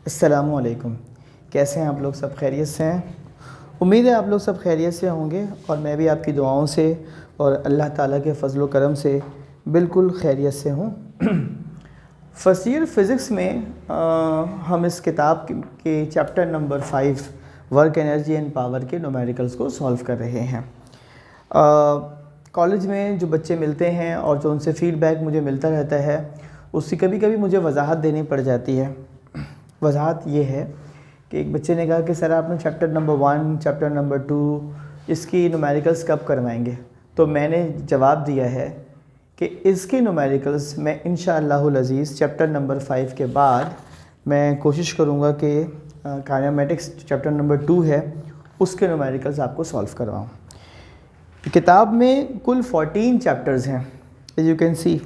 अस्सलामुअलैकुम। कैसे हैं आप लोग? सब खैरियत से हैं? उम्मीद है आप लोग सब खैरियत से होंगे और मैं भी आपकी दुआओं से और अल्लाह ताला के फ़ज़ल व करम से बिल्कुल खैरियत से हूँ। फर्स्ट ईयर फ़िज़िक्स में हम इस किताब के chapter number 5 work energy and power के न्यूमेरिकल्स को सॉल्व कर रहे हैं। कॉलेज में जो बच्चे मिलते हैं और जो उनसे फ़ीडबैक मुझे मिलता रहता है, उसकी कभी कभी मुझे वजाहत देनी पड़ जाती है। वजाहत ये है कि एक बच्चे ने कहा कि सर आपने चैप्टर नंबर 1, चैप्टर नंबर 2 इसकी न्यूमेरिकल्स कब करवाएंगे? तो मैंने जवाब दिया है कि इसके न्यूमेरिकल्स मैं इंशाअल्लाहुल अज़ीज़ चैप्टर नंबर 5 के बाद मैं कोशिश करूँगा कि काइनेमेटिक्स चैप्टर नंबर 2 है उसके न्यूमेरिकल्स आपको सॉल्व करवाऊँ। किताब में कुल 14 चैप्टर्स हैं, एज यू कैन सी,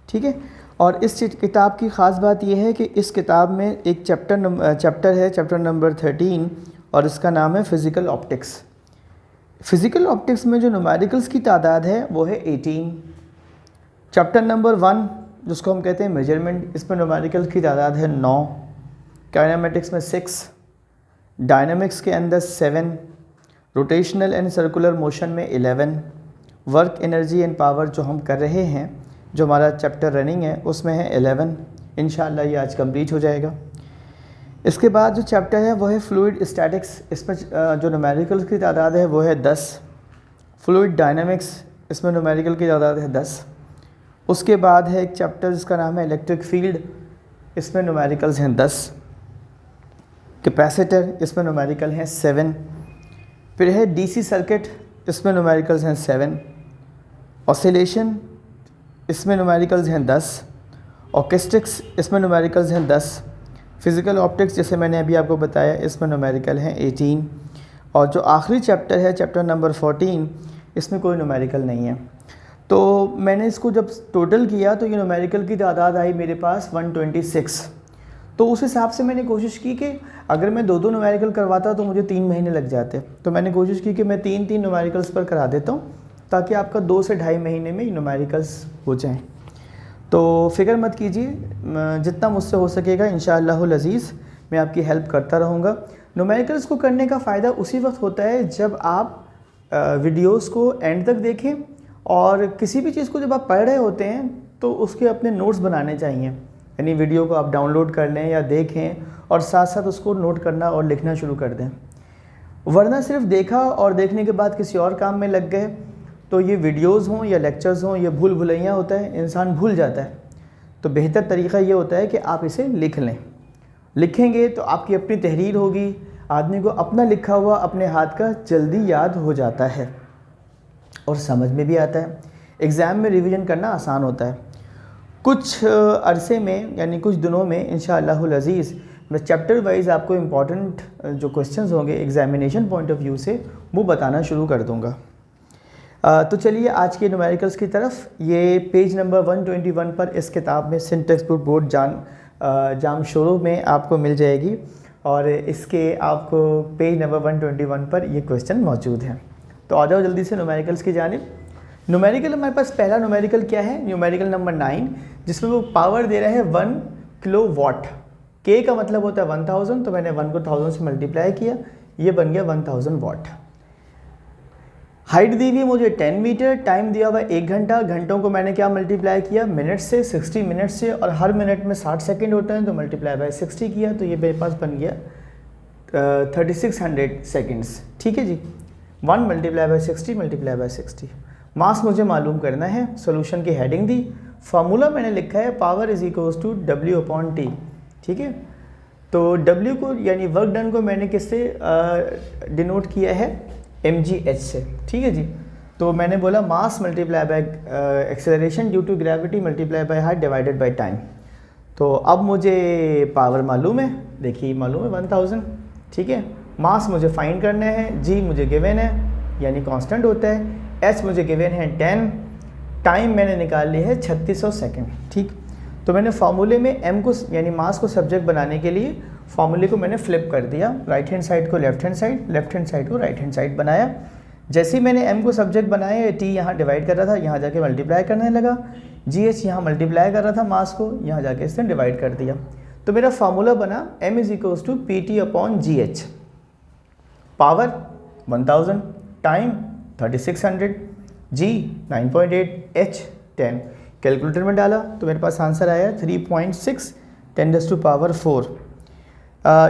ठीक है। और इस किताब की ख़ास बात यह है कि इस किताब में एक चैप्टर है, चैप्टर नंबर 13, और इसका नाम है फ़िज़िकल ऑप्टिक्स। फ़िज़िकल ऑप्टिक्स में जो न्यूमेरिकल्स की तादाद है वो है 18। चैप्टर नंबर 1 जिसको हम कहते हैं मेजरमेंट, इसमें न्यूमेरिकल्स की तादाद है 9, काइनेमेटिक्स में 6, डायनामिक्स के अंदर 7, रोटेशनल एंड सर्कुलर मोशन में 11, वर्क एनर्जी एंड पावर जो हम कर रहे हैं, जो हमारा चैप्टर रनिंग है उसमें है 11। इंशाल्लाह ये आज कंप्लीट हो जाएगा। इसके बाद जो चैप्टर है वो है फ्लूइड स्टैटिक्स, इसमें जो न्यूमेरिकल्स की तादाद है वो है 10। फ्लूइड डायनामिक्स, इसमें न्यूमेरिकल की तादाद है 10। उसके बाद है एक चैप्टर जिसका नाम है इलेक्ट्रिक फील्ड, इसमें न्यूमेरिकल्स हैं 10। कैपेसिटर, इसमें न्यूमेरिकल हैं 7। फिर है डीसी सर्किट, इसमें न्यूमेरिकल्स हैं 7। ऑसिलेशन, इसमें न्यूमेरिकल्स हैं 10। ऑर्केस्ट्रिक्स, इसमें न्यूमेरिकल्स हैं 10। फ़िज़िकल ऑप्टिक्स जैसे मैंने अभी आपको बताया, इसमें न्यूमेरिकल हैं 18। और जो आखिरी चैप्टर है चैप्टर नंबर 14, इसमें कोई न्यूमेरिकल नहीं है। तो मैंने इसको जब टोटल किया तो ये न्यूमेरिकल की तादाद आई मेरे पास 126। तो उस हिसाब से मैंने कोशिश की कि अगर मैं 2-2 न्यूमेरिकल करवाता तो मुझे 3 महीने लग जाते। तो मैंने कोशिश की कि मैं 3-3 न्यूमेरिकल्स पर करा देता हूँ ताकि आपका 2 से ढाई महीने में न्यूमेरिकल्स हो जाएं। तो फ़िक्र मत कीजिए, जितना मुझसे हो सकेगा इंशाअल्लाहुल अज़ीज़ मैं आपकी हेल्प करता रहूँगा। न्यूमेरिकल्स को करने का फ़ायदा उसी वक्त होता है जब आप वीडियोस को एंड तक देखें, और किसी भी चीज़ को जब आप पढ़ रहे होते हैं तो उसके अपने नोट्स बनाने चाहिए। यानी वीडियो को आप डाउनलोड कर लें या देखें और साथ साथ उसको नोट करना और लिखना शुरू कर दें। वरना सिर्फ देखा और देखने के बाद किसी और काम में लग गए तो ये वीडियोस हों या लेक्चर्स हों, ये भूल भुलैया होता है, इंसान भूल जाता है। तो बेहतर तरीक़ा ये होता है कि आप इसे लिख लें। लिखेंगे तो आपकी अपनी तहरीर होगी, आदमी को अपना लिखा हुआ अपने हाथ का जल्दी याद हो जाता है और समझ में भी आता है। एग्ज़ाम में रिवीजन करना आसान होता है। कुछ अरसे में यानी कुछ दिनों में इंशाअल्लाहुल अज़ीज़ मैं चैप्टर वाइज़ आपको इम्पॉर्टेंट जो क्वेश्चंस होंगे एग्ज़ामिनेशन पॉइंट ऑफ व्यू से वो बताना शुरू कर दूँगा। तो चलिए आज के न्यूमेरिकल्स की तरफ। ये पेज नंबर 121 पर इस किताब में सिंटेक्स बुक बोर्ड जाम शोरों में आपको मिल जाएगी, और इसके आपको पेज नंबर 121 पर ये क्वेश्चन मौजूद हैं। तो आ जाओ जल्दी से न्यूमेरिकल्स की जानिब। न्यूमेरिकल हमारे पास पहला न्यूमेरिकल क्या है? न्यूमेरिकल नंबर 9, जिसमें वो पावर दे रहा है 1 किलोवाट। के का मतलब होता है 1000, तो मैंने 1 को 1000 से मल्टीप्लाई किया, ये बन गया 1000 वाट। हाइट दी हुई मुझे 10 मीटर, टाइम दिया हुआ 1 घंटा, घंटों को मैंने क्या मल्टीप्लाई किया? मिनट से, 60 मिनट से, और हर मिनट में 60 सेकेंड होते हैं तो मल्टीप्लाई बाय 60 किया, तो ये मेरे पास बन गया 3600 सेकेंड्स। ठीक है जी, 1 मल्टीप्लाई बाय 60 मल्टीप्लाई बाय 60। मास मुझे मालूम करना है, सोल्यूशन की हेडिंग दी, फार्मूला मैंने लिखा है power is equals to W/T। ठीक है, तो W को यानी वर्क डन को मैंने किससे डिनोट किया है? mgh से। ठीक है जी, तो मैंने बोला mass multiply by acceleration due to gravity multiply by height divided by time. तो अब मुझे पावर मालूम है, देखिए मालूम है 1000। ठीक है, मास मुझे फाइंड करना है, g मुझे गिवन है यानी कांस्टेंट होता है, h मुझे गिवन है 10, टाइम मैंने निकाल ली है 3600 सेकेंड। ठीक, तो मैंने फार्मूले में m को यानी मास को सब्जेक्ट बनाने के लिए फार्मूले को मैंने फ्लिप कर दिया, राइट हैंड साइड को left hand side, left hand side को राइट हैंड साइड बनाया। जैसे ही मैंने m को सब्जेक्ट बनाया, t यहाँ डिवाइड कर रहा था, यहाँ जाके मल्टीप्लाई करने लगा, gh यहाँ मल्टीप्लाई कर रहा था मास को, यहाँ जाके इसने डिवाइड कर दिया। तो मेरा फार्मूला बना m is equals to PT/GH, power 1000, time 3600, g 9.8, h 10। Calculator में डाला तो मेरे पास आंसर आया 3.6 10⁴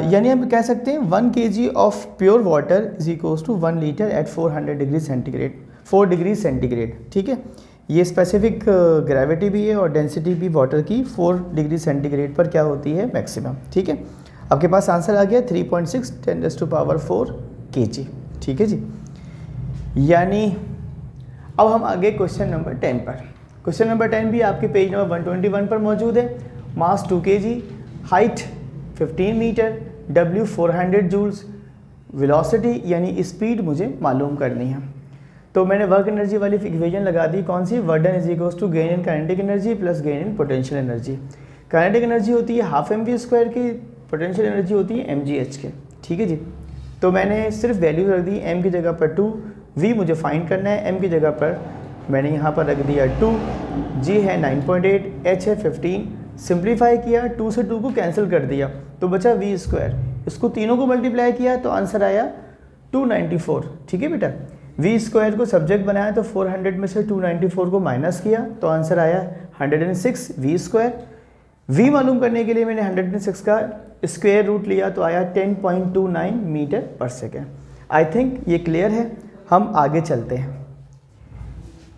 यानी हम कह सकते हैं 1 kg of pure water is equals to 1 litre at 400 degree centigrade, 4 degree centigrade. ठीक है, ये स्पेसिफिक ग्रेविटी भी है और डेंसिटी भी वाटर की 4 डिग्री सेंटीग्रेड पर क्या होती है, मैक्सिमम। ठीक है, आपके पास आंसर आ गया 3.6 10⁴ kg। ठीक है जी, यानी अब हम आगे क्वेश्चन नंबर 10 पर। क्वेश्चन नंबर 10 भी आपके पेज नंबर 121 पर मौजूद है। Mass 2 kg, height 15 metre, W 400 joules, velocity यानी स्पीड मुझे मालूम करनी है। तो मैंने वर्क एनर्जी वाली इक्वेशन लगा दी, कौन सी, work done is equals to gain in kinetic energy plus gain in potential energy. Kinetic energy होती है हाफ mv² की, पोटेंशियल एनर्जी होती है mgh के। ठीक है जी, तो मैंने सिर्फ वैल्यू रख दी, m की जगह पर 2, v मुझे फाइंड करना है, m की जगह पर मैंने यहाँ पर रख दिया 2, g है 9.8, h है 15, सिंप्लीफाई किया, 2 से 2 को कैंसिल कर दिया तो बचा v², इसको तीनों को मल्टीप्लाई किया तो आंसर आया 294। ठीक है बेटा, v² को सब्जेक्ट बनाया तो 400 में से 294 को माइनस किया तो आंसर आया 106 v²। v मालूम करने के लिए मैंने 106 का स्क्वायर रूट लिया तो आया 10.29 मीटर पर सेकेंड। आई थिंक ये क्लियर है, हम आगे चलते हैं।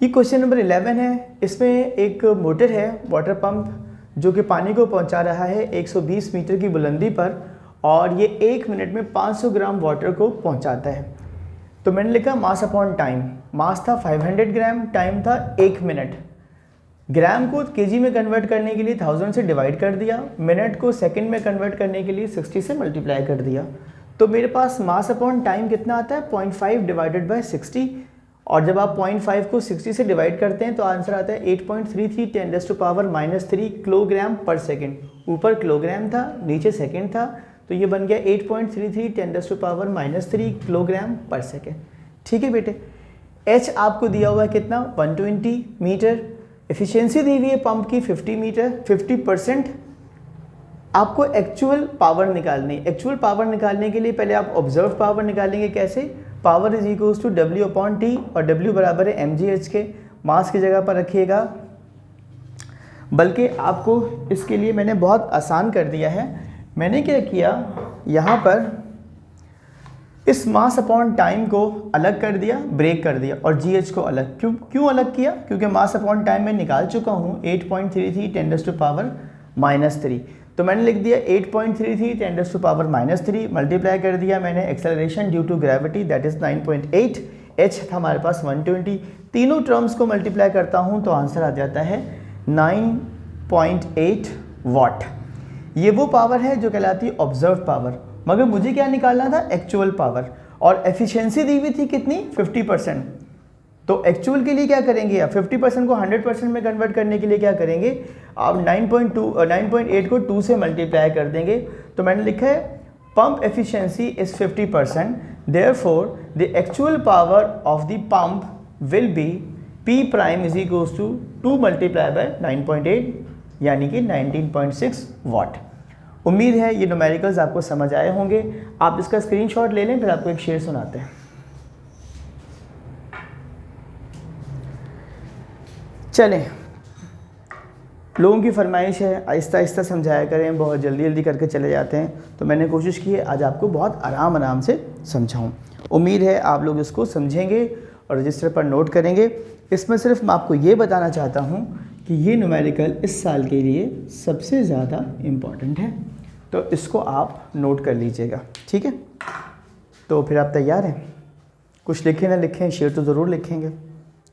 ये क्वेश्चन नंबर 11 है, इसमें एक मोटर है, वाटर पंप, जो कि पानी को पहुंचा रहा है 120 मीटर की बुलंदी पर और ये 1 मिनट में 500 ग्राम वाटर को पहुंचाता है। तो मैंने लिखा मास अपॉन टाइम, मास था 500 ग्राम, टाइम था 1 मिनट। ग्राम को केजी में कन्वर्ट करने के लिए 1000 से डिवाइड कर दिया, मिनट को सेकंड में कन्वर्ट करने के लिए 60 से मल्टीप्लाई कर दिया। तो मेरे पास मास अपॉन टाइम कितना आता है, 0.5 डिवाइडेड बाय 60, और जब आप 0.5 को 60 से डिवाइड करते हैं तो आंसर आता है 8.33 10⁻³ किलोग्राम पर सेकेंड। ऊपर किलोग्राम था, नीचे सेकेंड था, तो ये बन गया 8.33 10⁻³ किलोग्राम पर सेकेंड। ठीक है बेटे, h आपको दिया हुआ है कितना, 120 मीटर, एफिशिएंसी दी हुई है पंप की 50 मीटर, 50%। आपको एक्चुअल पावर निकालनी है। एक्चुअल पावर निकालने के लिए पहले आप ऑब्जर्व पावर निकालेंगे, कैसे, power is equals to W/T और W बराबर है mgh के। मास की जगह पर रखिएगा, बल्कि आपको इसके लिए मैंने बहुत आसान कर दिया है। मैंने क्या किया, यहाँ पर इस मास अपॉन टाइम को अलग कर दिया, ब्रेक कर दिया, और GH को अलग। क्यों अलग किया, क्योंकि मास अपॉन टाइम मैं निकाल चुका हूँ 8.33 10⁻³ तो मैंने लिख दिया 8.33 10⁻³ मल्टीप्लाई कर दिया मैंने acceleration due to gravity that is 9.8, h था हमारे पास 120, तीनों टर्म्स को मल्टीप्लाई करता हूँ तो आंसर आ जाता है 9.8 वाट। ये वो पावर है जो कहलाती है ऑब्जर्व पावर, मगर मुझे क्या निकालना था, एक्चुअल पावर, और एफिशिएंसी दी हुई थी कितनी, 50%। तो एक्चुअल के लिए क्या करेंगे, आप 50% को 100% में कन्वर्ट करने के लिए क्या करेंगे, आप 9.8 को 2 से मल्टीप्लाई कर देंगे। तो मैंने लिखा है pump efficiency is 50%, therefore the actual power of the pump will be P prime is equals to 2 multiply by 9.8 यानी कि 19.6 वाट। उम्मीद है ये न्यूमेरिकल्स आपको समझ आए होंगे। आप इसका स्क्रीनशॉट ले लें, फिर आपको एक शेर सुनाते हैं। चलें, लोगों की फरमाइश है आहिस्ता आहिस्ता समझाया करें, बहुत जल्दी जल्दी करके चले जाते हैं, तो मैंने कोशिश की है आज आपको बहुत आराम से समझाऊं। उम्मीद है आप लोग इसको समझेंगे और रजिस्टर पर नोट करेंगे। इसमें सिर्फ मैं आपको ये बताना चाहता हूँ कि ये न्यूमेरिकल इस साल के लिए सबसे ज़्यादा इम्पॉर्टेंट है, तो इसको आप नोट कर लीजिएगा, ठीक है। तो फिर आप तैयार हैं, कुछ लिखें ना लिखें, शेर तो ज़रूर लिखेंगे,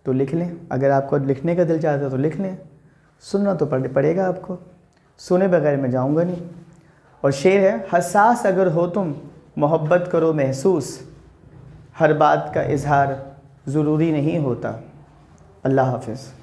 तो लिख लें। अगर आपको लिखने का दिल चाहता है तो लिख लें, सुनना तो पड़ेगा आपको, सुने बगैर मैं जाऊंगा नहीं। और शेर है, हसास अगर हो तुम मोहब्बत करो महसूस, हर बात का इजहार ज़रूरी नहीं होता। अल्लाह हाफिज़।